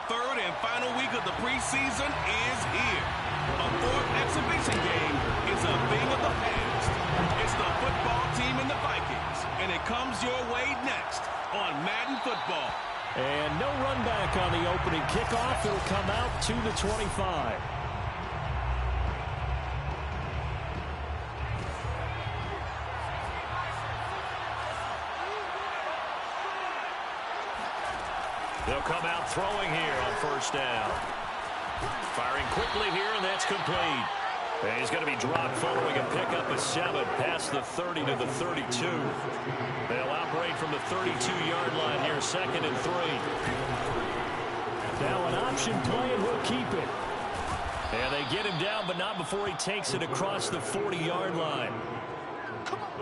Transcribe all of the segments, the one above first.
third and final week of the preseason is here. A fourth exhibition game is a thing of the past. It's the football team and the Vikings, and it comes your way next on Madden Football. And no run back on the opening kickoff. It'll come out to the 25. They'll come out throwing here on first down. Firing quickly here, and that's complete. And he's going to be dropped following a pickup of 7 past the 30 to the 32. They'll operate from the 32-yard line here, 2nd and 3. Now an option play, and we'll keep it. And they get him down, but not before he takes it across the 40-yard line.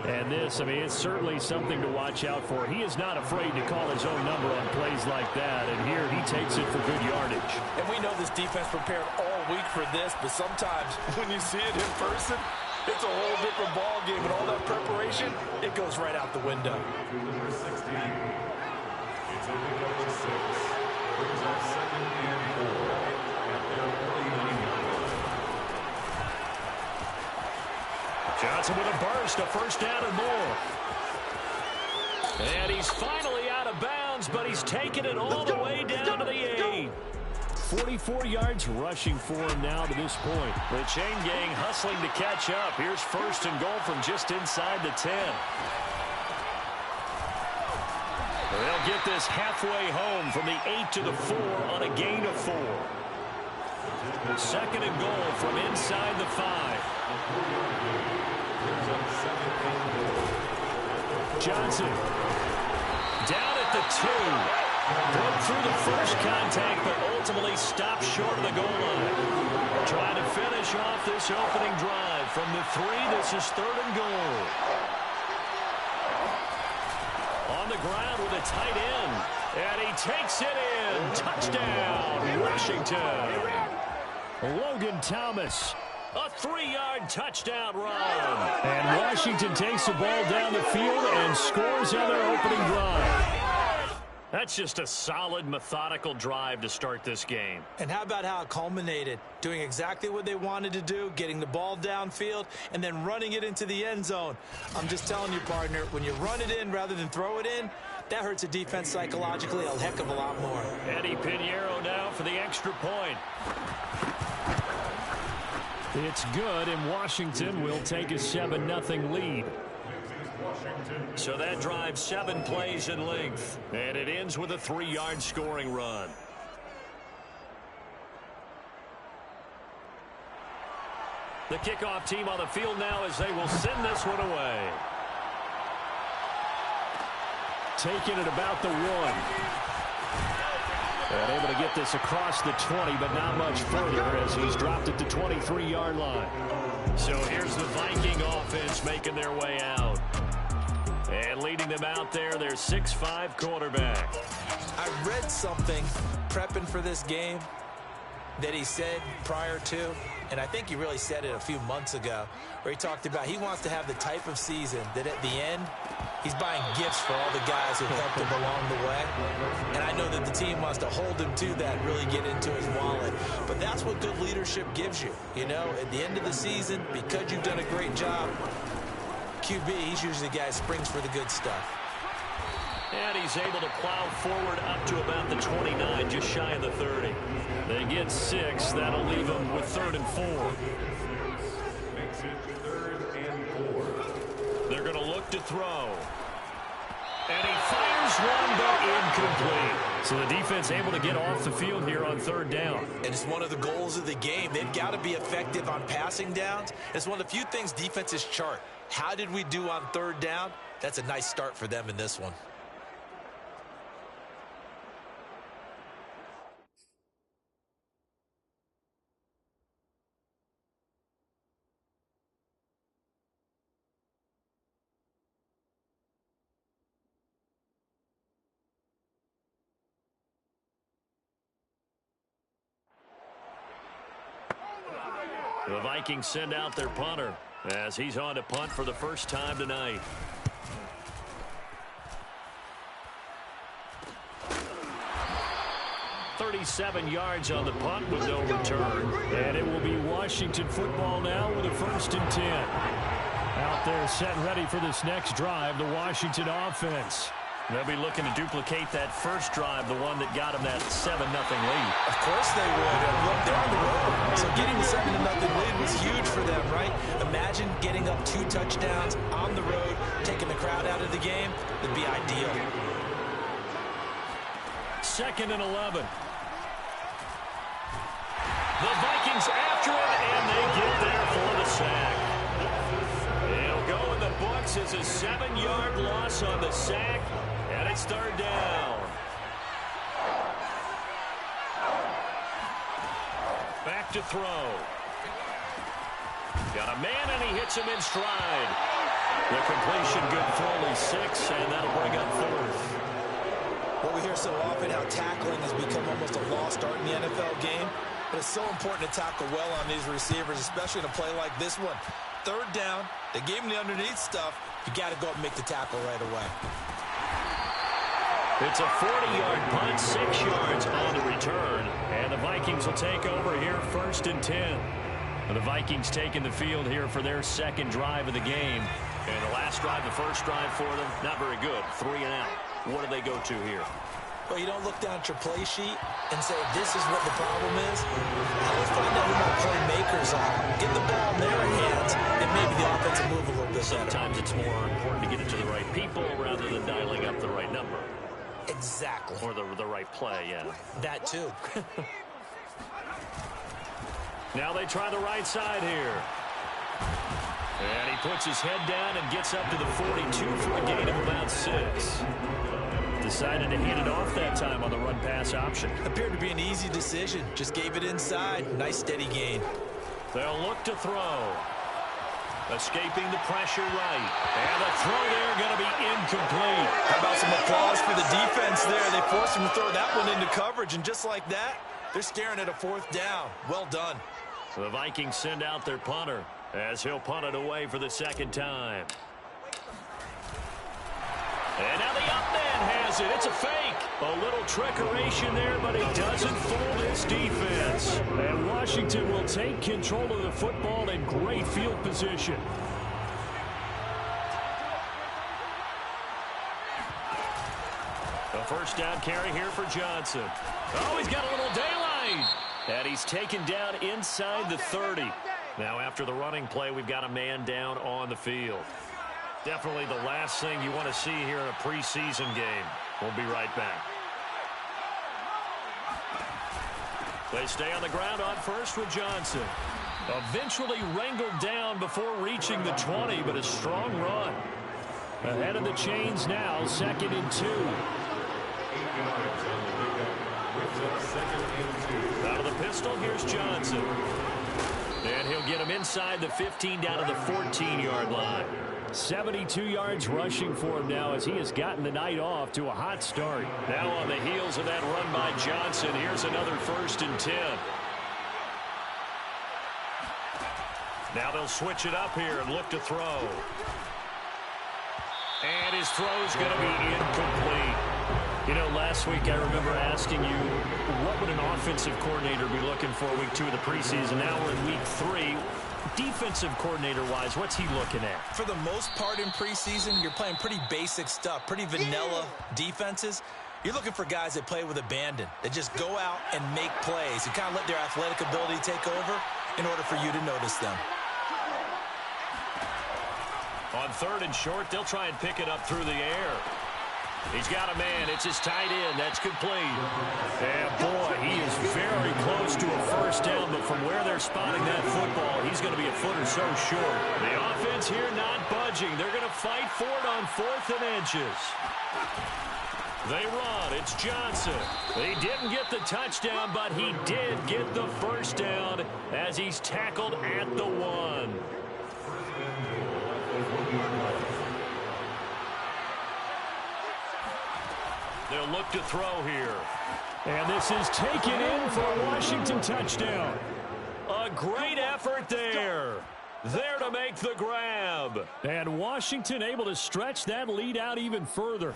And this, I mean, it's certainly something to watch out for. He is not afraid to call his own number on plays like that. And here he takes it for good yardage. And we know this defense prepared all week for this, but sometimes when you see it in person, it's a whole different ball game. And all that preparation, it goes right out the window. Number 16, it's a pickup of 6. Brings up 2nd and 4 at their early 9. Johnson with a burst, a first down and more. And he's finally out of bounds, but he's taken it all the way down to the 8. 44 yards rushing for him now to this point. The chain gang hustling to catch up. Here's 1st and goal from just inside the 10. They'll get this halfway home from the 8 to the 4 on a gain of 4. 2nd and goal from inside the 5. Johnson down at the 2. Broke through the first contact, but ultimately stopped short of the goal line. Trying to finish off this opening drive from the 3. This is 3rd and goal. On the ground with a tight end, and he takes it in. Touchdown, Washington. Logan Thomas. A 3-yard touchdown run. And Washington takes the ball down the field and scores on their opening drive. That's just a solid, methodical drive to start this game. And how about how it culminated? Doing exactly what they wanted to do, getting the ball downfield, and then running it into the end zone. I'm just telling you, partner, when you run it in rather than throw it in, that hurts a defense psychologically a heck of a lot more. Eddie Pinheiro now for the extra point. It's good, and Washington will take a 7-0 lead. So that drives 7 plays in length, and it ends with a 3-yard scoring run. The kickoff team on the field now as they will send this one away. Taking it about the 1. And able to get this across the 20, but not much further as he's dropped it to 23-yard line. So here's the Viking offense making their way out. And leading them out there, their 6'5" quarterback. I read something prepping for this game that he said prior to, and I think he really said it a few months ago, where he talked about he wants to have the type of season that at the end, he's buying gifts for all the guys who helped him along the way. And I know that the team wants to hold him to that, really get into his wallet. But that's what good leadership gives you. You know, at the end of the season, because you've done a great job, QB, he's usually the guy who springs for the good stuff. And he's able to plow forward up to about the 29, just shy of the 30. They get 6. That'll leave them with 3rd and 4. Makes it 3rd and 4. They're going to look to throw. And he fires one, but incomplete. So the defense able to get off the field here on 3rd down. And it's one of the goals of the game. They've got to be effective on passing downs. It's one of the few things defenses chart. How did we do on 3rd down? That's a nice start for them in this one. The Vikings send out their punter as he's on to punt for the first time tonight. 37 yards on the punt with no return. And it will be Washington football now with a 1st and 10. Out there set ready for this next drive, the Washington offense. They'll be looking to duplicate that first drive, the one that got them that 7-0 lead. Of course they would. And look, they're on the road. So getting the 7-0 lead was huge for them, right? Imagine getting up 2 touchdowns on the road, taking the crowd out of the game. It'd be ideal. 2nd and 11. The Vikings after it, and they get there for the sack. It'll go in the books as a 7-yard loss on the sack, and it's 3rd down. Back to throw. Got a man, and he hits him in stride. The completion good for only 6, and that'll bring up 4th. Well, we hear so often how tackling has become almost a lost art in the NFL game, but it's so important to tackle well on these receivers, especially in a play like this one. 3rd down, they gave him the underneath stuff. You got to go up and make the tackle right away. It's a 40-yard punt, 6 yards on the return, and the Vikings will take over here 1st and 10. And the Vikings taking the field here for their 2nd drive of the game. And the last drive, the first drive for them, not very good. 3 and out. What do they go to here? Well, you don't look down at your play sheet and say, this is what the problem is. Now let's find out who my playmakers are. Get the ball in their hands, and maybe the offense will move a little bit better. Sometimes it's more important to get it to the right people rather than dialing up the right number. Exactly. Or the right play, yeah. That too. Now they try the right side here. And he puts his head down and gets up to the 42 for a gain of about 6. Decided to hand it off that time on the run-pass option. Appeared to be an easy decision. Just gave it inside. Nice steady gain. They'll look to throw. Escaping the pressure right. And the throw there going to be incomplete. How about some applause for the defense there? They forced him to throw that one into coverage, and just like that, they're staring at a 4th down. Well done. The Vikings send out their punter as he'll punt it away for the 2nd time. And now the up man has it. It's a fake. A little trickeration there, but it doesn't fool this defense. And Washington will take control of the football in great field position. A 1st down carry here for Johnson. Oh, he's got a little daylight. And he's taken down inside the 30. Now after the running play, we've got a man down on the field. Definitely the last thing you want to see here in a preseason game. We'll be right back. They stay on the ground on 1st with Johnson. Eventually wrangled down before reaching the 20, but a strong run. Ahead of the chains now, 2nd and 2. Out of the pistol, here's Johnson. And he'll get him inside the 15 down to the 14-yard line. 72 yards rushing for him now as he has gotten the night off to a hot start. Now on the heels of that run by Johnson, here's another 1st and 10. Now they'll switch it up here and look to throw. And his throw's going to be incomplete. You know, last week I remember asking you, what would an offensive coordinator be looking for week 2 of the preseason? Now we're in week 3. Defensive coordinator-wise, what's he looking at? For the most part in preseason, you're playing pretty basic stuff, pretty vanilla defenses. You're looking for guys that play with abandon, that just go out and make plays and kind of let their athletic ability take over in order for you to notice them. On 3rd and short, they'll try and pick it up through the air. He's got a man. It's his tight end. That's complete. And, boy, he is very close to a 1st down, but from where they're spotting that football, he's going to be a foot or so short. The offense here not budging. They're going to fight for it on 4th and inches. They run. It's Johnson. He didn't get the touchdown, but he did get the 1st down as he's tackled at the 1. They'll look to throw here. And this is taken in for a Washington touchdown. A great effort there. There to make the grab. And Washington able to stretch that lead out even further.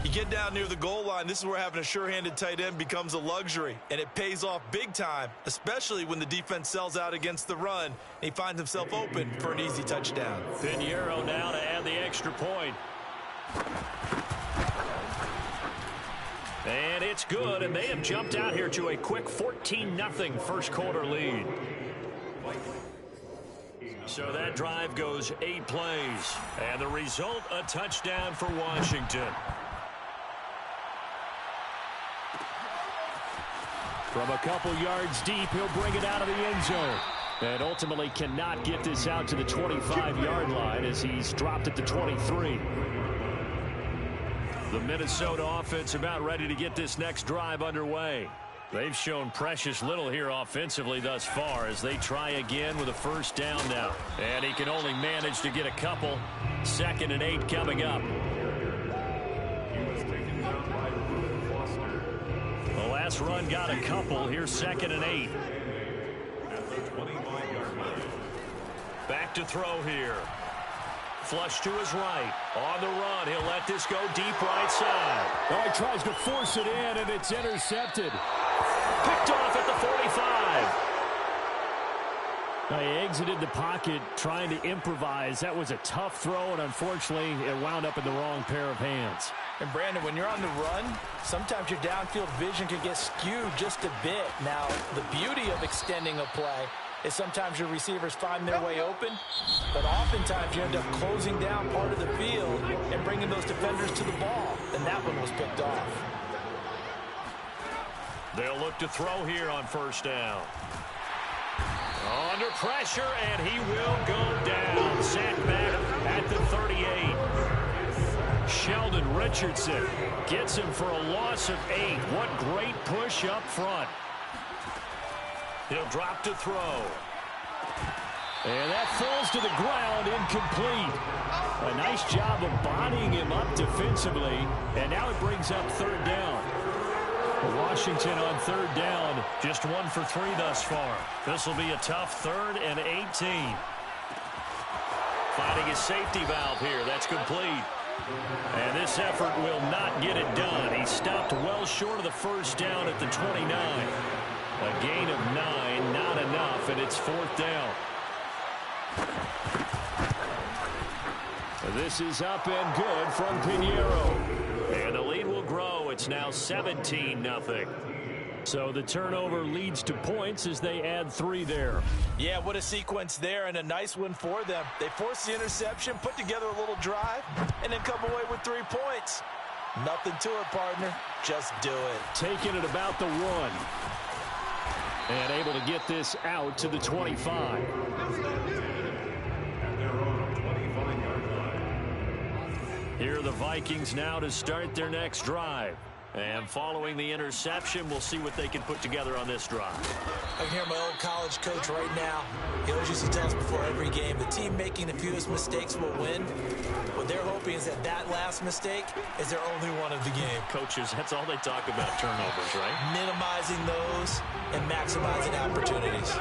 You get down near the goal line, this is where having a sure-handed tight end becomes a luxury, and it pays off big time, especially when the defense sells out against the run, and he finds himself open for an easy touchdown. Pinheiro now to add the extra point. And it's good, and they have jumped out here to a quick 14-0 first quarter lead. So that drive goes 8 plays, and the result, a touchdown for Washington. From a couple yards deep, he'll bring it out of the end zone. And ultimately cannot get this out to the 25-yard line as he's dropped at the 23. The Minnesota offense about ready to get this next drive underway. They've shown precious little here offensively thus far as they try again with a first down now. And he can only manage to get a couple. 2nd and 8 coming up. The last run got a couple. Here's 2nd and 8. Back to throw here. Flush to his right. On the run. He'll let this go deep right side. Oh, he tries to force it in, and it's intercepted. Picked off at the 45. He exited the pocket trying to improvise. That was a tough throw, and unfortunately, it wound up in the wrong pair of hands. And Brandon, when you're on the run, sometimes your downfield vision can get skewed just a bit. Now, the beauty of extending a play is sometimes your receivers find their way open, but oftentimes you end up closing down part of the field and bringing those defenders to the ball, and that one was picked off. They'll look to throw here on first down. Under pressure, and he will go down. Sacked back at the 38. Sheldon Richardson gets him for a loss of 8. What great push up front. He'll drop to throw. And that falls to the ground, incomplete. A nice job of bodying him up defensively, and now it brings up 3rd down. Washington on 3rd down, just 1 for 3 thus far. This will be a tough 3rd and 18. Finding his safety valve here, that's complete. And this effort will not get it done. He stopped well short of the first down at the 29. A gain of 9, not enough, and it's 4th down. This is up and good from Pinheiro. And the lead will grow. It's now 17-0. So the turnover leads to points as they add 3 there. Yeah, what a sequence there, and a nice one for them. They forced the interception, put together a little drive, and then come away with 3 points. Nothing to it, partner. Just do it. Taking it about the 1. And able to get this out to the 25. Here are the Vikings now to start their next drive. And following the interception, we'll see what they can put together on this drive. I can hear my old college coach right now. He always used to tell us before every game, the team making the fewest mistakes will win. What they're hoping is that last mistake is their only one of the game. Coaches, that's all they talk about, turnovers, right? Minimizing those and maximizing opportunities.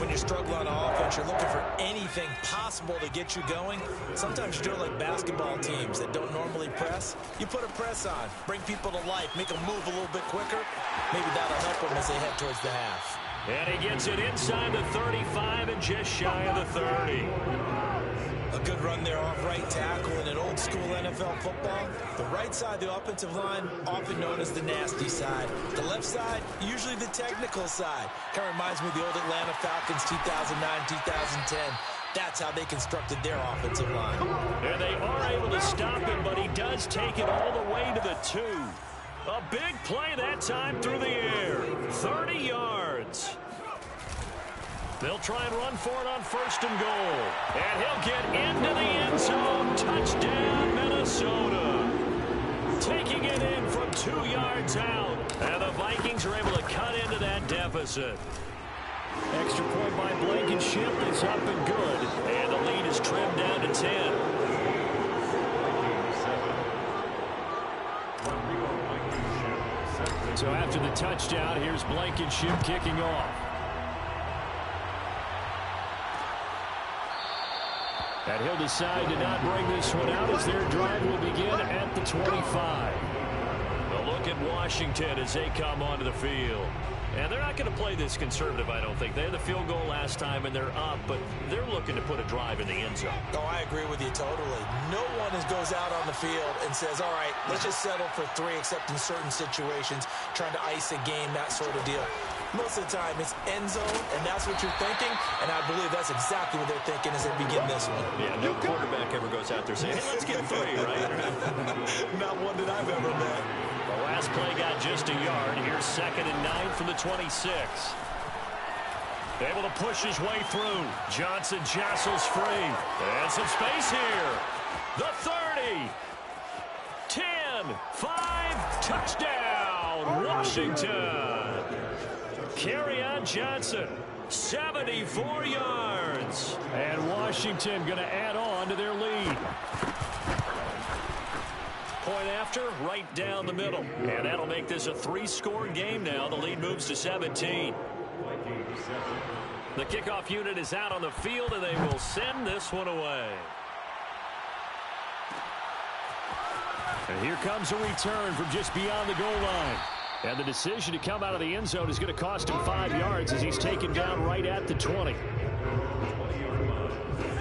When you struggle on offense, you're looking for anything possible to get you going. Sometimes you do it like basketball teams that don't normally press. You put a press on, bring people to life, make them move a little bit quicker. Maybe that'll help them as they head towards the half. And he gets it inside the 35 and just shy of the 30. A good run there off right tackle in an old school NFL football. The right side of the offensive line, often known as the nasty side. The left side, usually the technical side. Kind of reminds me of the old Atlanta Falcons 2009, 2010. That's how they constructed their offensive line. And they are able to stop him, but he does take it all the way to the 2. A big play that time through the air. 30 yards. They'll try and run for it on 1st and goal. And he'll get into the end zone. Touchdown, Minnesota. Taking it in from 2 yards out. And the Vikings are able to cut into that deficit. Extra point by Blankenship is up and good. And the lead is trimmed down to 10. So after the touchdown, here's Blankenship kicking off. And he'll decide to not bring this one out as their drive will begin at the 25. A look at Washington as they come onto the field. And they're not going to play this conservative, I don't think. They had the field goal last time, and they're up, but they're looking to put a drive in the end zone. Oh, I agree with you totally. No one goes out on the field and says, all right, let's just settle for 3, except in certain situations, trying to ice a game, that sort of deal. Most of the time, it's end zone, and that's what you're thinking, and I believe that's exactly what they're thinking as they begin this one. Yeah, no quarterback ever goes out there saying, hey, let's get 3, right? Not one that I've ever met. The last play got just a yard. Here's 2nd and 9 from the 26. Able to push his way through. Johnson jostles free. And some space here. The 30. 10. 5. Touchdown, Washington. Kerryon Johnson. 74 yards. And Washington going to add on to their lead. Point after, right down the middle. And that'll make this a 3-score game now. The lead moves to 17. The kickoff unit is out on the field, and they will send this one away. And here comes a return from just beyond the goal line. And the decision to come out of the end zone is going to cost him 5 yards as he's taken down right at the 20.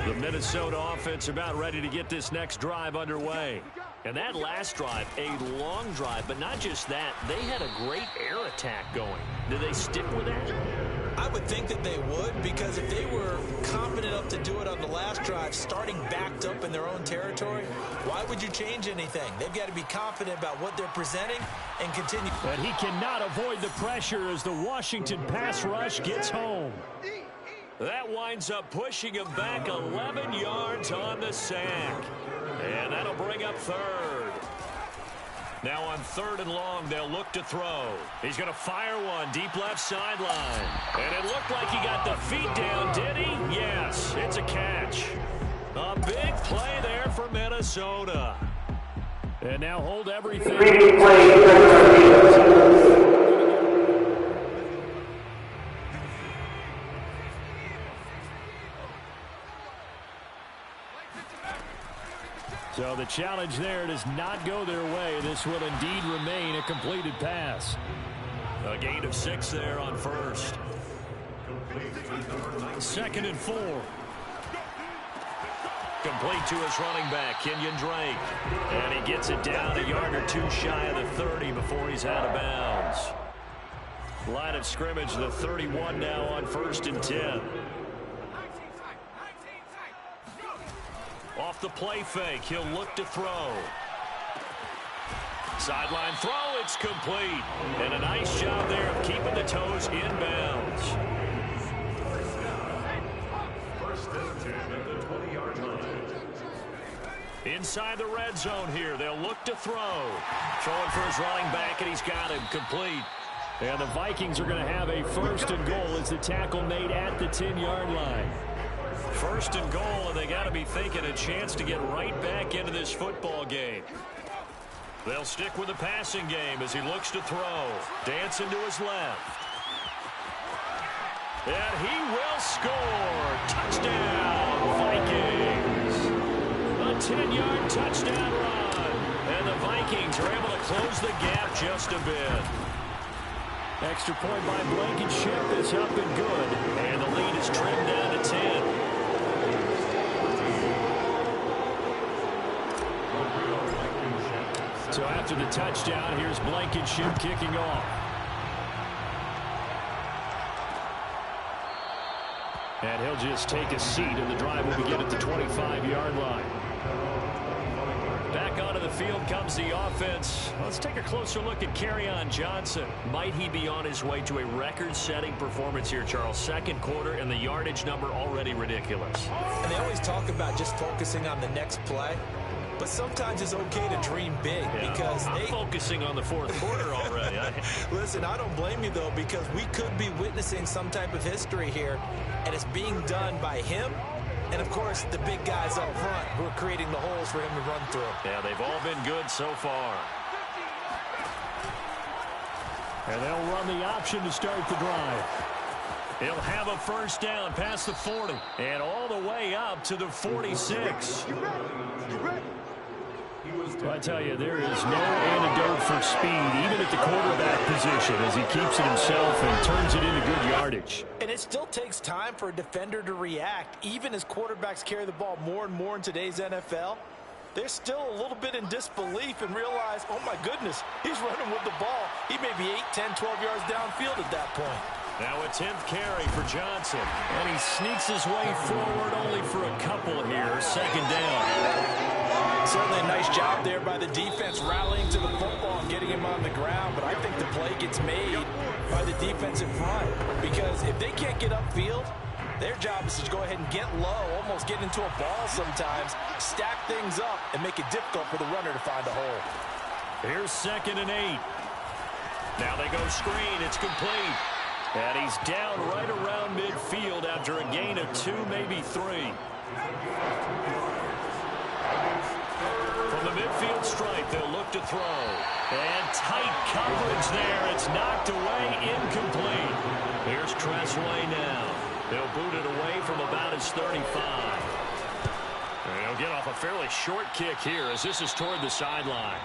The Minnesota offense about ready to get this next drive underway. And that last drive, a long drive, but not just that. They had a great air attack going. Do they stick with that? I would think that they would, because if they were confident enough to do it on the last drive, starting backed up in their own territory, why would you change anything? They've got to be confident about what they're presenting and continue. But he cannot avoid the pressure as the Washington pass rush gets home. That winds up pushing him back 11 yards on the sack. And that'll bring up 3rd. Now on 3rd and long, they'll look to throw. He's going to fire one deep left sideline. And it looked like he got the feet down, did he? Yes, it's a catch. A big play there for Minnesota. And now hold everything. So the challenge there does not go their way. This will indeed remain a completed pass. A gain of 6 there on 1st. 2nd and 4. Complete to his running back, Kenyon Drake. And he gets it down a yard or 2 shy of the 30 before he's out of bounds. Line of scrimmage, the 31 now on 1st and 10. Off the play fake, he'll look to throw. Sideline throw, it's complete. And a nice job there of keeping the toes inbounds. 1st and 10 at the 20-yard line. Inside the red zone here, they'll look to throw. Throwing for his running back, and he's got him complete. And the Vikings are going to have a 1st and goal as the tackle made at the 10-yard line. 1st and goal, and they got to be thinking a chance to get right back into this football game. They'll stick with the passing game as he looks to throw. Dancing to his left. And he will score. Touchdown, Vikings. A 10-yard touchdown run. And the Vikings are able to close the gap just a bit. Extra point by Blankenship is up and good. And the lead is trimmed down to 10. So after the touchdown, here's Blankenship kicking off. And he'll just take a seat, and the drive will begin at the 25-yard line. Back onto the field comes the offense. Let's take a closer look at Kerryon Johnson. Might he be on his way to a record-setting performance here, Charles? 2nd quarter, and the yardage number already ridiculous. And they always talk about just focusing on the next play. But sometimes it's okay to dream big, because I'm focusing on the 4th quarter already. Listen, I don't blame you, though, because we could be witnessing some type of history here, and it's being done by him and, of course, the big guys up front who are creating the holes for him to run through. Yeah, they've all been good so far. And they'll run the option to start the drive. He'll have a first down past the 40 and all the way up to the 46. Well, I tell you, there is no antidote for speed, even at the quarterback position, as he keeps it himself and turns it into good yardage. And it still takes time for a defender to react. Even as quarterbacks carry the ball more and more in today's NFL, they're still a little bit in disbelief and realize, oh my goodness, he's running with the ball. He may be 8, 10, 12 yards downfield at that point. Now a 10th carry for Johnson. And he sneaks his way forward only for a couple here. Second down. Certainly a nice job there by the defense rallying to the football and getting him on the ground. But I think the play gets made by the defense in front. Because if they can't get upfield, their job is to go ahead and get low, almost get into a ball sometimes, stack things up, and make it difficult for the runner to find a hole. Here's 2nd and 8. Now they go screen. It's complete. And he's down right around midfield after a gain of 2, maybe 3. From the midfield stripe, they'll look to throw. And tight coverage there. It's knocked away, incomplete. Here's Tressway now. They'll boot it away from about his 35. And he'll get off a fairly short kick here as this is toward the sideline.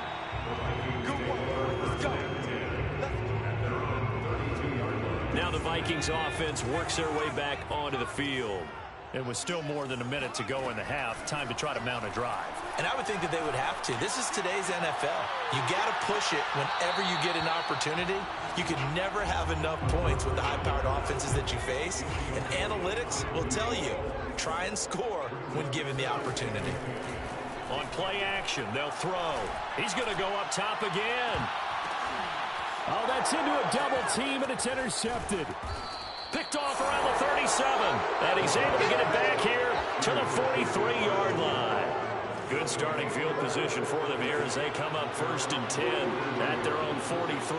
Now the Vikings offense works their way back onto the field. It was still more than a minute to go in the half. Time to try to mount a drive. And I would think that they would have to. This is today's NFL. You got to push it whenever you get an opportunity. You can never have enough points with the high-powered offenses that you face. And analytics will tell you, try and score when given the opportunity. On play action, they'll throw. He's going to go up top again. Oh, that's into a double team, and it's intercepted. Picked off around the 37, and he's able to get it back here to the 43-yard line. Good starting field position for them here as they come up 1st and 10 at their own 43.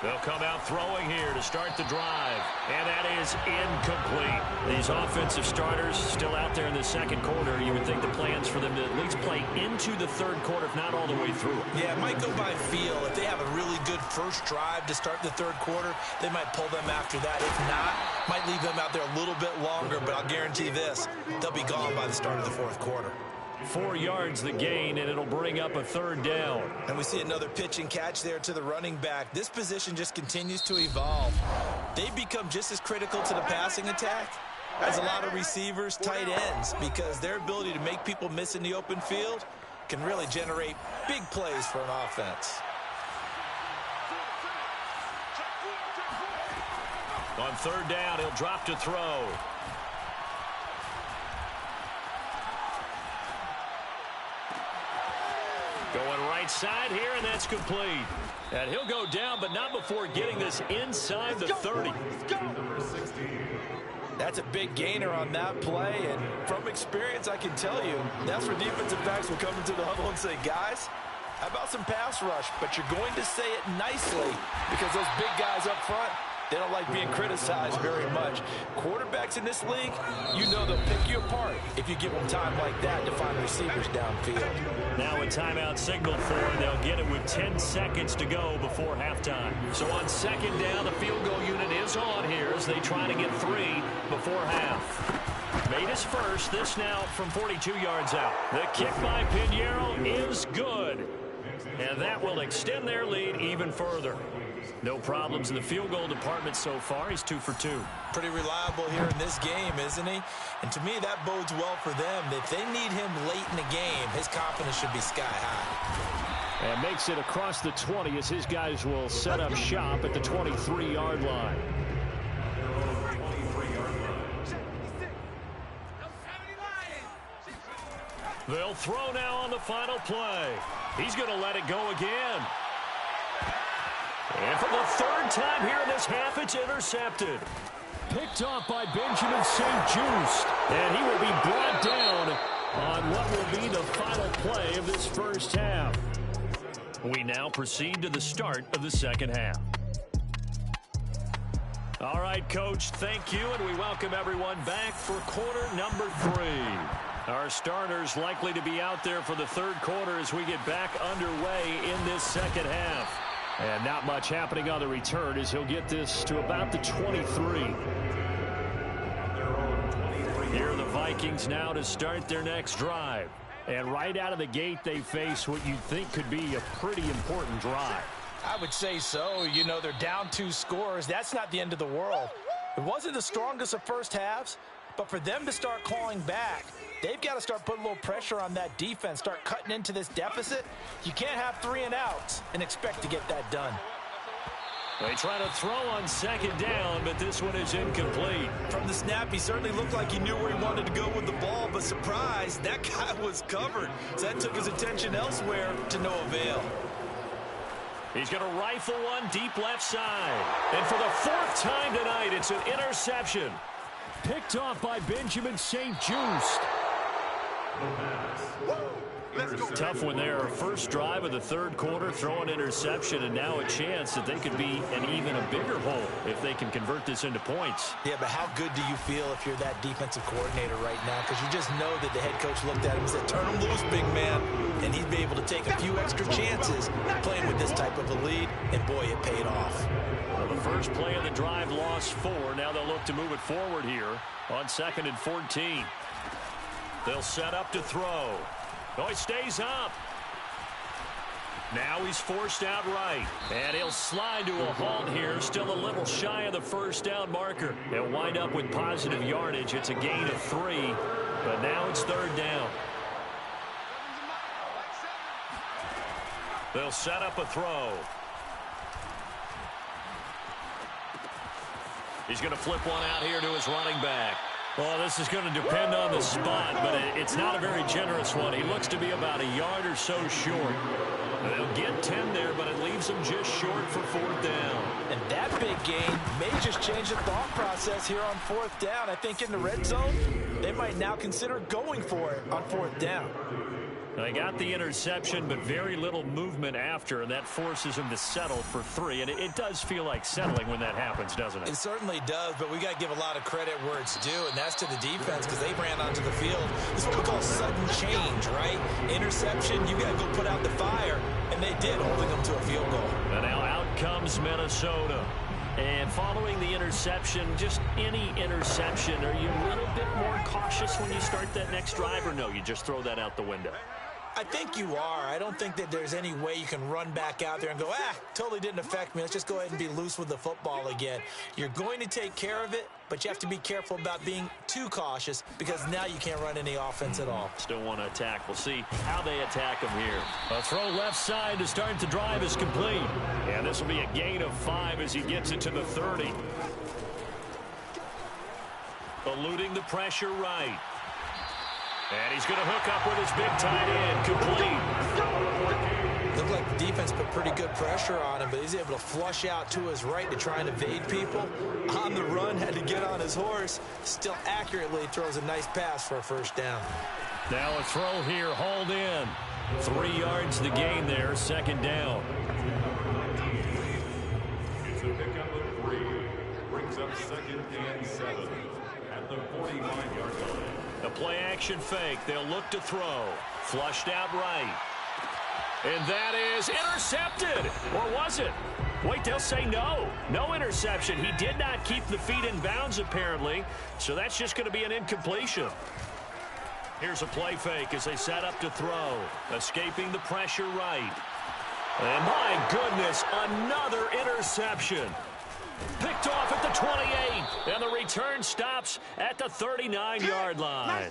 They'll come out throwing here to start the drive, and that is incomplete. These offensive starters still out there in the second quarter. You would think the plans for them to at least play into the third quarter, if not all the way through. Yeah, it might go by feel. If they have a really good first drive to start the third quarter, they might pull them after that. If not, might leave them out there a little bit longer, but I'll guarantee this, they'll be gone by the start of the fourth quarter. 4 yards the gain, and it'll bring up a 3rd down. And we see another pitch and catch there to the running back. This position just continues to evolve. They become just as critical to the passing attack as a lot of receivers, tight ends, because their ability to make people miss in the open field can really generate big plays for an offense. On 3rd down, he'll drop to throw. Going right side here, and that's complete. And he'll go down, but not before getting this inside the 30. That's a big gainer on that play, and from experience, I can tell you, that's where defensive backs will come into the huddle and say, guys, how about some pass rush? But you're going to say it nicely because those big guys up front, they don't like being criticized very much. Quarterbacks in this league, you know they'll pick you apart if you give them time like that to find receivers downfield. Now a timeout signaled for, and they'll get it with 10 seconds to go before halftime. So on 2nd down, the field goal unit is on here as they try to get 3 before half. Made his first, this now from 42 yards out. The kick by Pinheiro is good. And that will extend their lead even further. No problems in the field goal department so far. He's 2 for 2. Pretty reliable here in this game, isn't he? And to me, that bodes well for them. If they need him late in the game, his confidence should be sky high. And makes it across the 20 as his guys will set up shop at the 23-yard line. They'll throw now on the final play. He's going to let it go again. And for the 3rd time here in this half, it's intercepted. Picked off by Benjamin St. Just. And he will be brought down on what will be the final play of this first half. We now proceed to the start of the second half. All right, Coach, thank you, and we welcome everyone back for quarter number 3. Our starters likely to be out there for the third quarter as we get back underway in this second half. And not much happening on the return as he'll get this to about the 23. Here are the Vikings now to start their next drive. And right out of the gate, they face what you'd think could be a pretty important drive. I would say so. You know, they're down 2 scores. That's not the end of the world. It wasn't the strongest of first halves, but for them to start clawing back, they've got to start putting a little pressure on that defense, start cutting into this deficit. You can't have 3 and outs and expect to get that done. They try to throw on second down, but this one is incomplete. From the snap, he certainly looked like he knew where he wanted to go with the ball, but surprise, that guy was covered. So that took his attention elsewhere to no avail. He's going to rifle one deep left side. And for the 4th time tonight, it's an interception. Picked off by Benjamin St. Just. Tough one there. First drive of the 3rd quarter, throw an interception, and now a chance that they could be in even a bigger hole if they can convert this into points. Yeah, but how good do you feel if you're that defensive coordinator right now? Because you just know that the head coach looked at him and said, turn him loose, big man. And he'd be able to take a few extra chances playing with this type of a lead, and boy, it paid off. Well, the first play of the drive lost 4. Now they'll look to move it forward here on 2nd and 14. They'll set up to throw. Oh, he stays up. Now he's forced out right. And he'll slide to a halt here. Still a little shy of the first down marker. They'll wind up with positive yardage. It's a gain of 3. But now it's 3rd down. They'll set up a throw. He's going to flip one out here to his running back. Well, this is going to depend on the spot, but it's not a very generous one. He looks to be about a yard or so short. They'll get 10 there, but it leaves them just short for 4th down. And that big gain may just change the thought process here on 4th down. I think in the red zone, they might now consider going for it on 4th down. They got the interception, but very little movement after, and that forces him to settle for 3. And it does feel like settling when that happens, doesn't it? It certainly does, but we got to give a lot of credit where it's due, and that's to the defense because they ran onto the field. This is what we call sudden change, right? Interception, you got to go put out the fire, and they did, holding them to a field goal. And now out comes Minnesota. And following the interception, just any interception, are you a little bit more cautious when you start that next drive, or no, you just throw that out the window? I think you are. I don't think that there's any way you can run back out there and go, totally didn't affect me. Let's just go ahead and be loose with the football again. You're going to take care of it, but you have to be careful about being too cautious because now you can't run any offense at all. Still want to attack. We'll see how they attack him here. A throw left side to start the drive is complete. And this will be a gain of 5 as he gets it to the 30. Eluding the pressure right. And he's going to hook up with his big tight end. Complete. Looked like the defense put pretty good pressure on him, but he's able to flush out to his right to try and evade people. On the run, had to get on his horse. Still accurately throws a nice pass for a 1st down. Now a throw here, hauled in. 3 yards the gain there, 2nd down. It's a pickup of 3. Brings up 2nd and 7 at the 45-yard line. The play-action fake. They'll look to throw. Flushed out right. And that is intercepted. Or was it? Wait, they'll say no. No interception. He did not keep the feet in bounds, apparently. So that's just going to be an incompletion. Here's a play fake as they set up to throw. Escaping the pressure right. And my goodness, another interception. Picked off at the 28, and the return stops at the 39-yard line.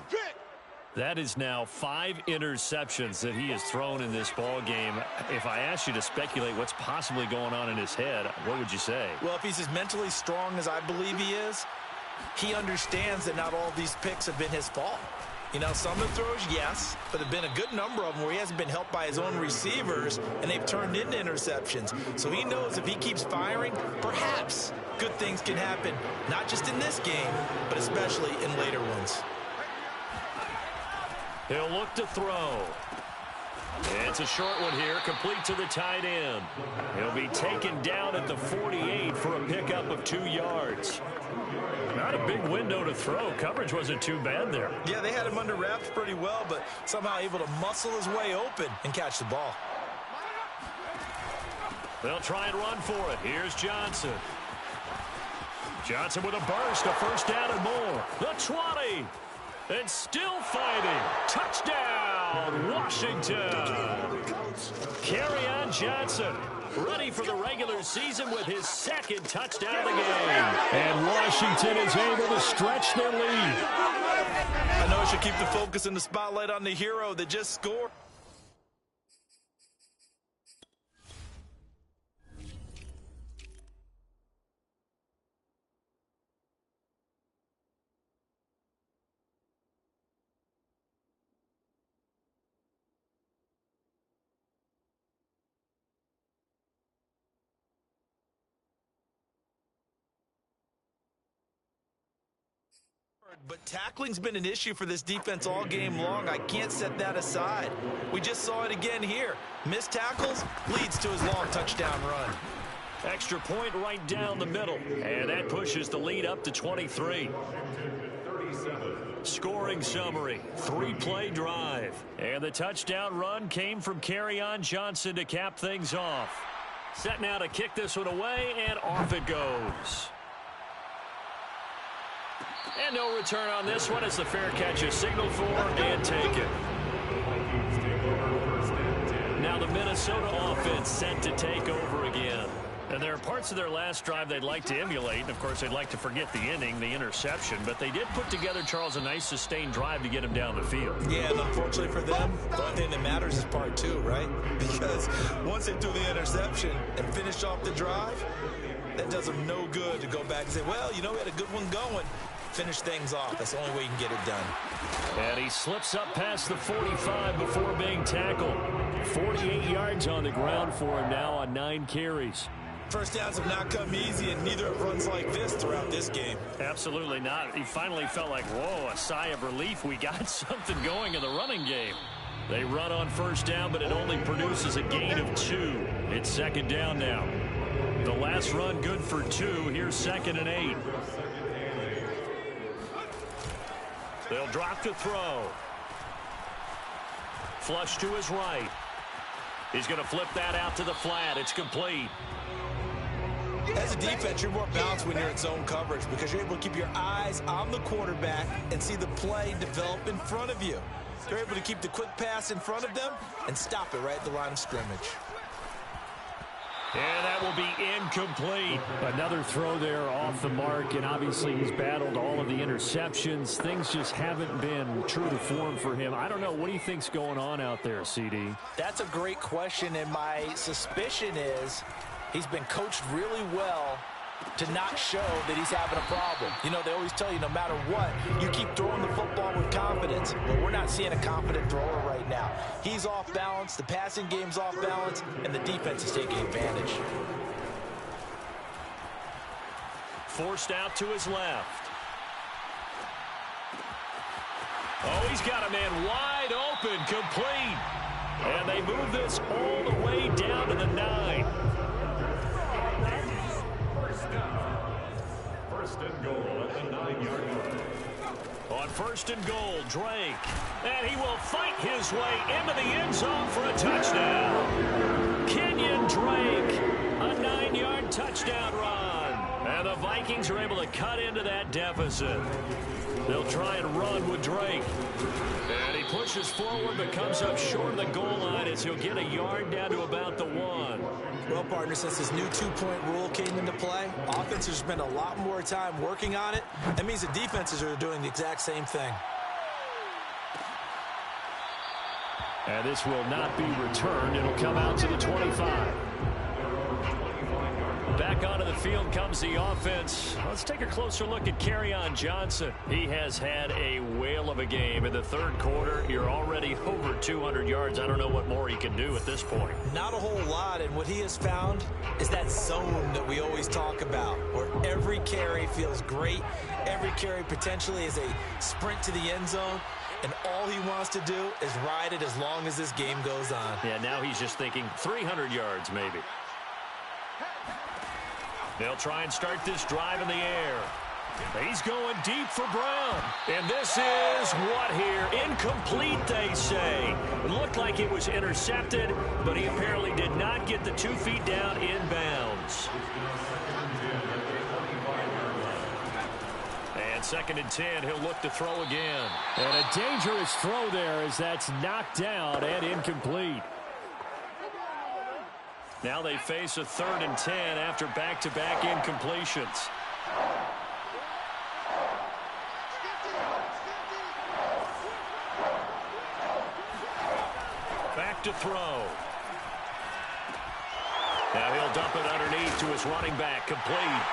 That is now 5 interceptions that he has thrown in this ball game. If I asked you to speculate what's possibly going on in his head, what would you say? Well, if he's as mentally strong as I believe he is, he understands that not all of these picks have been his fault. You know, some of the throws, yes, but there have been a good number of them where he hasn't been helped by his own receivers, and they've turned into interceptions. So he knows if he keeps firing, perhaps good things can happen, not just in this game, but especially in later ones. He'll look to throw. It's a short one here, complete to the tight end. He'll be taken down at the 48 for a pickup of 2 yards. Not a big window to throw. Coverage wasn't too bad there. Yeah, they had him under wraps pretty well, but somehow able to muscle his way open and catch the ball. They'll try and run for it. Here's Johnson. Johnson with a burst, a first down and more. The 20. And still fighting. Touchdown, Washington. Kerryon Johnson, ready for the regular season with his second touchdown of the game. And Washington is able to stretch their lead. I know I should keep the focus and the spotlight on the hero that just scored. But tackling's been an issue for this defense all game long. I can't set that aside. We just saw it again here. Missed tackles leads to his long touchdown run. Extra point right down the middle. And that pushes the lead up to 23. Scoring summary, 3-play drive. And the touchdown run came from Kerryon Johnson to cap things off. Set now to kick this one away, and off it goes. And no return on this one as the fair catch is signaled for and taken. Now the Minnesota offense set to take over again. And there are parts of their last drive they'd like to emulate. And, of course, they'd like to forget the inning, the interception. But they did put together, Charles, a nice sustained drive to get him down the field. Yeah, and unfortunately for them, the only thing that matters is part two, right? Because once they threw the interception and finished off the drive, that does them no good to go back and say, well, you know, we had a good one going. Finish things off. That's the only way you can get it done. And he slips up past the 45 before being tackled. 48 yards on the ground for him now on 9 carries. First downs have not come easy, and neither have runs like this throughout this game. Absolutely not. He finally felt like, whoa, a sigh of relief. We got something going in the running game. They run on first down, but it only produces a gain of 2. It's second down now. The last run good for 2. Here's 2nd and 8. They'll drop to throw. Flush to his right. He's going to flip that out to the flat. It's complete. As a defense, you're more balanced when you're in zone coverage because you're able to keep your eyes on the quarterback and see the play develop in front of you. You're able to keep the quick pass in front of them and stop it right at the line of scrimmage. And that will be incomplete. Another throw there off the mark, and obviously he's battled all of the interceptions. Things just haven't been true to form for him. I don't know. What do you think's going on out there, CD? That's a great question, and my suspicion is he's been coached really well to not show that he's having a problem. You know, they always tell you no matter what, you keep throwing the football with confidence. Well, we're not seeing a confident thrower right now. He's off balance, the passing game's off balance, and the defense is taking advantage. Forced out to his left. Oh, he's got a man wide open, complete. And they move this all the way down to the 9. First and goal at the 9-yard line. On first and goal, Drake. And he will fight his way into the end zone for a touchdown. Kenyon Drake, a 9-yard touchdown run. And the Vikings are able to cut into that deficit. They'll try and run with Drake. And he pushes forward but comes up short of the goal line as he'll get a yard down to about the 1. Well, partner, since this new 2-point rule came into play, offenses spend a lot more time working on it. That means the defenses are doing the exact same thing. And this will not be returned. It'll come out to the 25. Back onto the field comes the offense. Let's take a closer look at Kerryon Johnson. He has had a whale of a game. In the third quarter, you're already over 200 yards. I don't know what more he can do at this point. Not a whole lot, and what he has found is that zone that we always talk about, where every carry feels great. Every carry potentially is a sprint to the end zone, and all he wants to do is ride it as long as this game goes on. Yeah, now he's just thinking 300 yards maybe. They'll try and start this drive in the air. He's going deep for Brown. And this is what here? Incomplete, they say. It looked like it was intercepted, but he apparently did not get the 2 feet down in bounds. And 2nd and 10, he'll look to throw again. And a dangerous throw there as that's knocked down and incomplete. Now they face a 3rd and 10 after back-to-back incompletions. Back to throw. Now he'll dump it underneath to his running back. Complete.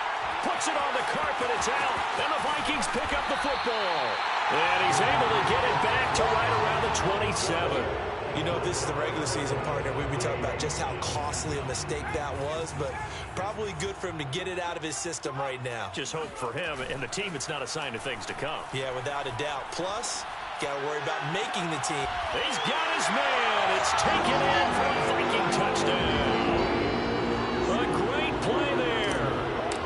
Puts it on the carpet. It's out. And the Vikings pick up the football. And he's able to get it back to right around the 27. You know, if this is the regular season, partner, we'd be talking about just how costly a mistake that was, but probably good for him to get it out of his system right now. Just hope for him and the team it's not a sign of things to come. Yeah, without a doubt. Plus, got to worry about making the team. He's got his man. It's taken in for a Viking touchdown. A great play there.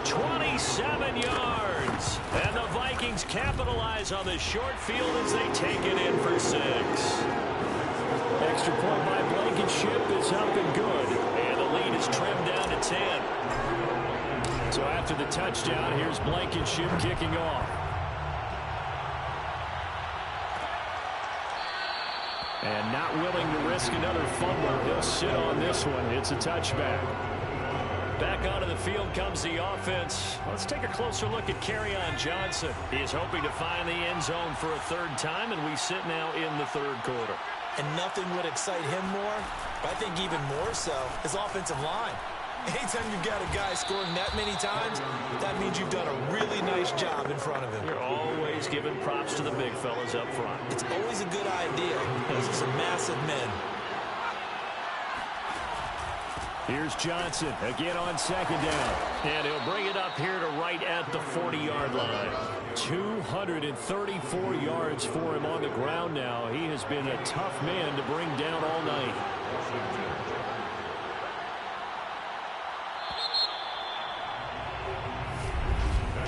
27 yards. And the Vikings capitalize on this short field as they take it in for 6. Extra point by Blankenship is up and good. And the lead is trimmed down to 10. So after the touchdown, here's Blankenship kicking off. And not willing to risk another fumble. He'll sit on this one. It's a touchback. Back onto the field comes the offense. Let's take a closer look at Kerryon Johnson. He is hoping to find the end zone for a 3rd time, and we sit now in the 3rd quarter. And nothing would excite him more, but I think even more so, his offensive line. Anytime you've got a guy scoring that many times, that means you've done a really nice job in front of him. You're always giving props to the big fellas up front. It's always a good idea. Those are some massive men. Here's Johnson again on 2nd down. And he'll bring it up here to right at the 40-yard line. 234 yards for him on the ground now. He has been a tough man to bring down all night.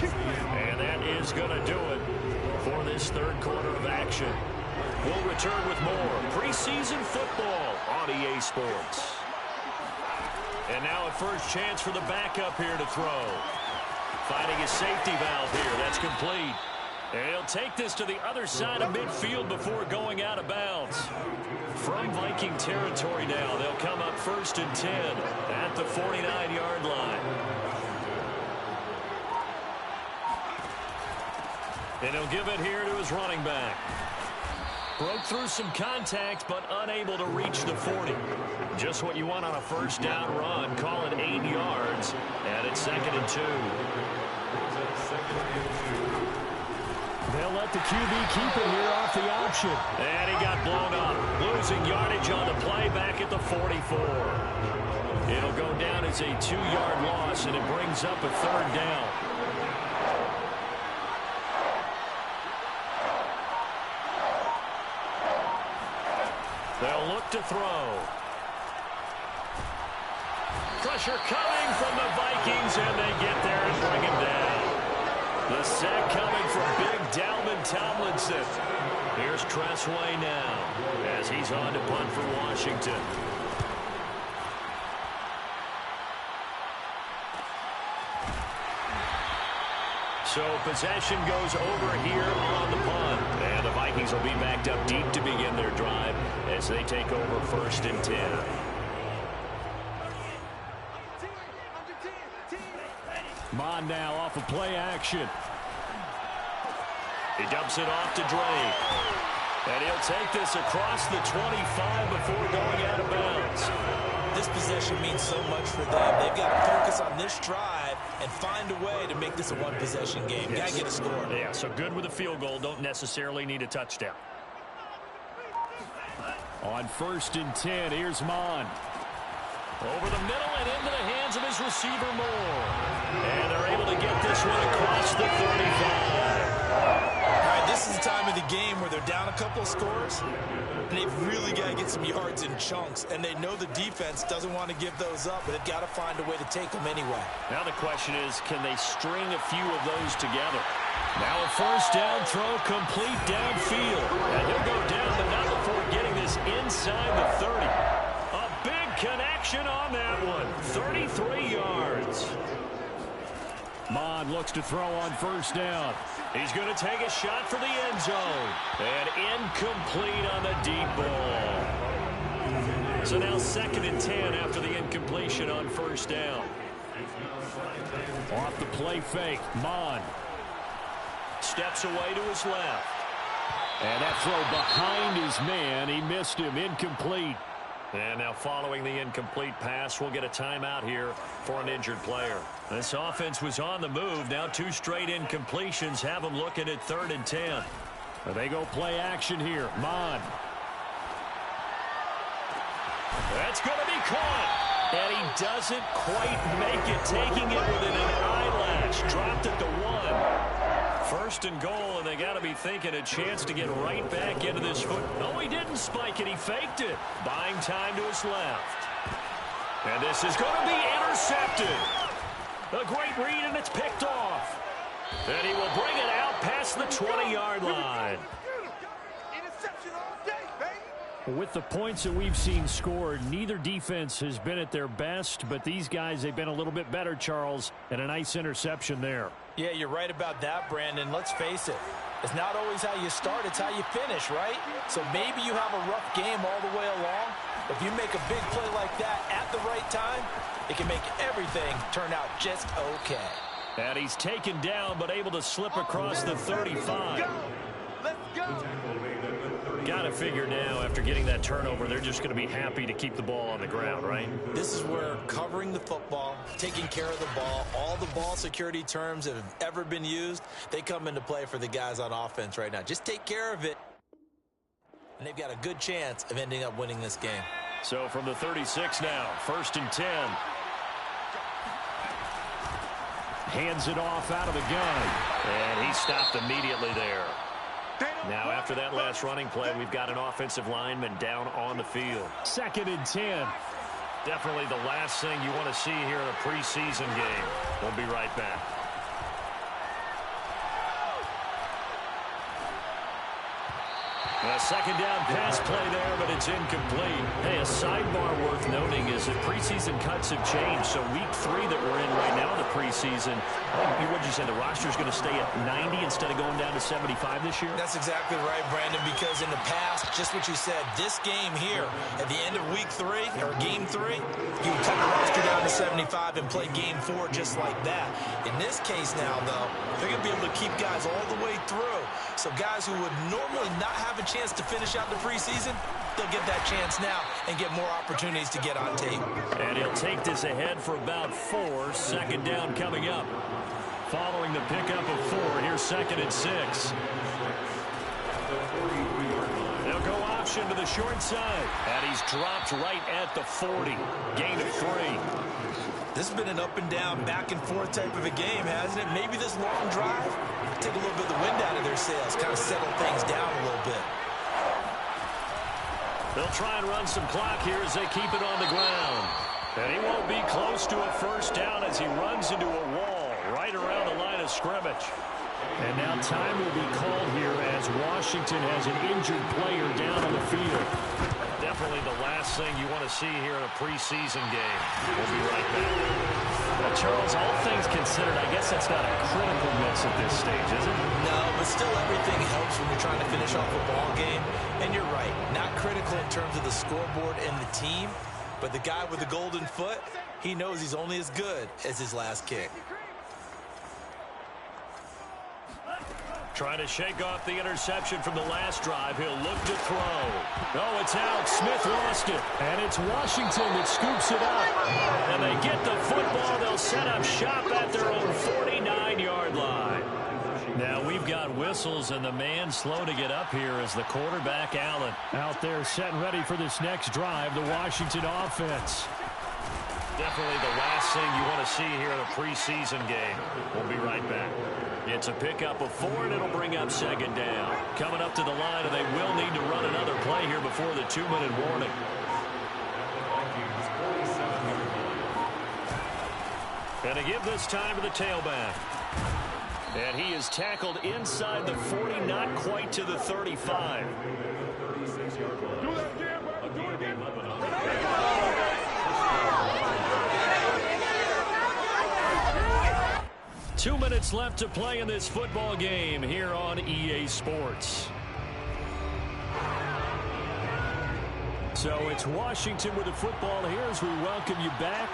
And that is going to do it for this 3rd quarter of action. We'll return with more preseason football on EA Sports. And now a first chance for the backup here to throw. Finding his safety valve here. That's complete. And he'll take this to the other side of midfield before going out of bounds. From Viking territory now, they'll come up 1st and 10 at the 49-yard line. And he'll give it here to his running back. Broke through some contact, but unable to reach the 40. Just what you want on a 1st down run. Call it 8 yards. And it's 2nd and 2. They'll let the QB keep it here off the option. And he got blown up. Losing yardage on the play back at the 44. It'll go down as a 2-yard loss, and it brings up a 3rd down. They'll look to throw. Pressure coming from the Vikings, and they get there and bring him down. The sack coming from big Dalvin Tomlinson. Here's Tressway now as he's on to punt for Washington. So possession goes over here on the punt. And the Vikings will be backed up deep to begin their drive as they take over 1st and 10. Mon now off of play action. He dumps it off to Drake. And he'll take this across the 25 before going out of bounds. This possession means so much for them. They've got to focus on this drive and find a way to make this a one-possession game. Yes. Got to get a score. Yeah, so good with a field goal. Don't necessarily need a touchdown. On 1st and 10, here's Mon. Over the middle and into the hands of his receiver Moore. And they're able to get this one across the 35. All right, this is the time of the game where they're down a couple couple scores, and they've really got to get some yards in chunks, and they know the defense doesn't want to give those up, but they've got to find a way to take them anyway. Now the question is, can they string a few of those together? Now a first down throw complete downfield. And he'll go down, but not before getting this inside the 30. A big connection on that one. 33 yards. Mond looks to throw on first down. He's going to take a shot for the end zone. And incomplete on the deep ball. So now 2nd and 10 after the incompletion on first down. Off the play fake, Mond. Steps away to his left. And that throw behind his man. He missed him. Incomplete. And now following the incomplete pass, we'll get a timeout here for an injured player. This offense was on the move. Now 2 straight incompletions have them looking at 3rd and 10. They go play action here. Mond. That's going to be caught. And he doesn't quite make it, taking it within an eyelash. Dropped at the 1. 1st and goal, and they got to be thinking a chance to get right back into this foot. No, he didn't spike it. He faked it. Buying time to his left. And this is going to be intercepted. A great read, and it's picked off. And he will bring it out past the 20-yard line. With the points that we've seen scored, neither defense has been at their best, but these guys, they've been a little bit better, Charles, and a nice interception there. Yeah, you're right about that, Brandon. Let's face it. It's not always how you start, it's how you finish, right? So maybe you have a rough game all the way along. If you make a big play like that at the right time, it can make everything turn out just okay. And he's taken down, but able to slip across the 35. Let's go! Got to figure now, after getting that turnover, they're just going to be happy to keep the ball on the ground, right? This is where covering the football, taking care of the ball, all the ball security terms that have ever been used, they come into play for the guys on offense right now. Just take care of it, and they've got a good chance of ending up winning this game. So from the 36 now, 1st and 10. Hands it off out of the gun. And he stopped immediately there. Now, after that last running play, we've got an offensive lineman down on the field. 2nd and 10. Definitely the last thing you want to see here in a preseason game. We'll be right back. A 2nd down pass play there, but it's incomplete. Hey, a sidebar worth noting is that preseason cuts have changed. So week 3 that we're in right now, the preseason, what did you say, the roster's going to stay at 90 instead of going down to 75 this year? That's exactly right, Brandon, because in the past, just what you said, this game here, at the end of week 3, or game 3, you would cut the roster down to 75 and play game 4 just like that. In this case now, though, they're going to be able to keep guys all the way through. So guys who would normally not have a chance to finish out the preseason, they'll get that chance now and get more opportunities to get on tape. And he'll take this ahead for about 4. 2nd down coming up. Following the pickup of 4, here's 2nd and 6. They'll go option to the short side. And he's dropped right at the 40. Gain of 3. This has been an up and down, back and forth type of a game, hasn't it? Maybe this long drive take a little bit of the wind out of their sails, kind of settle things down a little bit. They'll try and run some clock here as they keep it on the ground. And he won't be close to a first down as he runs into a wall right around the line of scrimmage. And now time will be called here as Washington has an injured player down on the field. Definitely the last thing you want to see here in a preseason game. We'll be right back. Well, Charles, all things considered, I guess that's not a critical miss at this stage, is it? No, but still everything helps when you're trying to finish off a ball game. And you're right, not critical in terms of the scoreboard and the team, but the guy with the golden foot, he knows he's only as good as his last kick. Trying to shake off the interception from the last drive. He'll look to throw. Oh, it's out. Smith lost it. And it's Washington that scoops it up. And they get the football. They'll set up shop at their own 49-yard line. Now we've got whistles, and the man slow to get up here is the quarterback, Allen. Out there set and ready for this next drive, the Washington offense. Definitely the last thing you want to see here in a preseason game. We'll be right back. It's a pickup of 4, and it'll bring up second down. Coming up to the line, and they will need to run another play here before the 2-minute warning. And to give this time to the tailback. And he is tackled inside the 40, not quite to the 35. 2 minutes left to play in this football game here on EA Sports. So it's Washington with the football here as we welcome you back.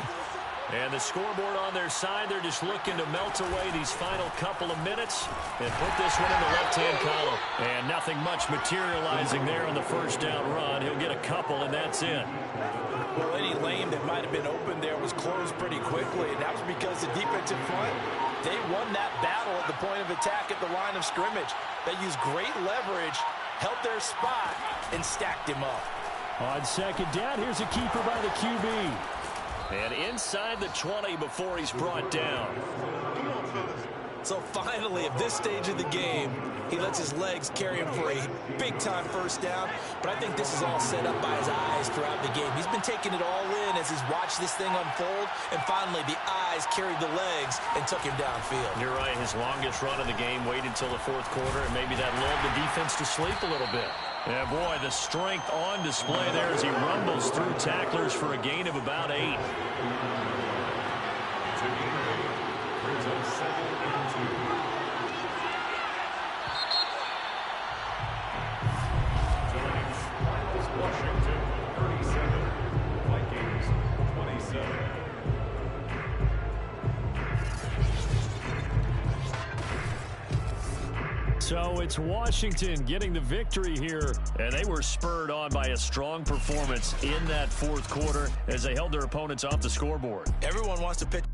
And the scoreboard on their side, they're just looking to melt away these final couple of minutes and put this one in the left-hand column. And nothing much materializing there on the first down run. He'll get a couple, and that's it. Well, any lane that might have been open there was closed pretty quickly, and that was because the defensive front, they won that battle at the point of attack at the line of scrimmage. They used great leverage, held their spot, and stacked him up. On second down, here's a keeper by the QB. And inside the 20 before he's brought down. So finally, at this stage of the game, he lets his legs carry him for a big-time first down. But I think this is all set up by his eyes throughout the game. He's been taking it all in as he's watched this thing unfold. And finally, the eyes carried the legs and took him downfield. You're right. His longest run of the game waited until the fourth quarter, and maybe that lulled the defense to sleep a little bit. Yeah, boy, the strength on display there as he rumbles through tacklers for a gain of about 8. Brings up 2nd and 2. Giants minus Washington 37. Vikings 27. So it's Washington getting the victory here. And they were spurred on by a strong performance in that fourth quarter as they held their opponents off the scoreboard. Everyone wants to pitch.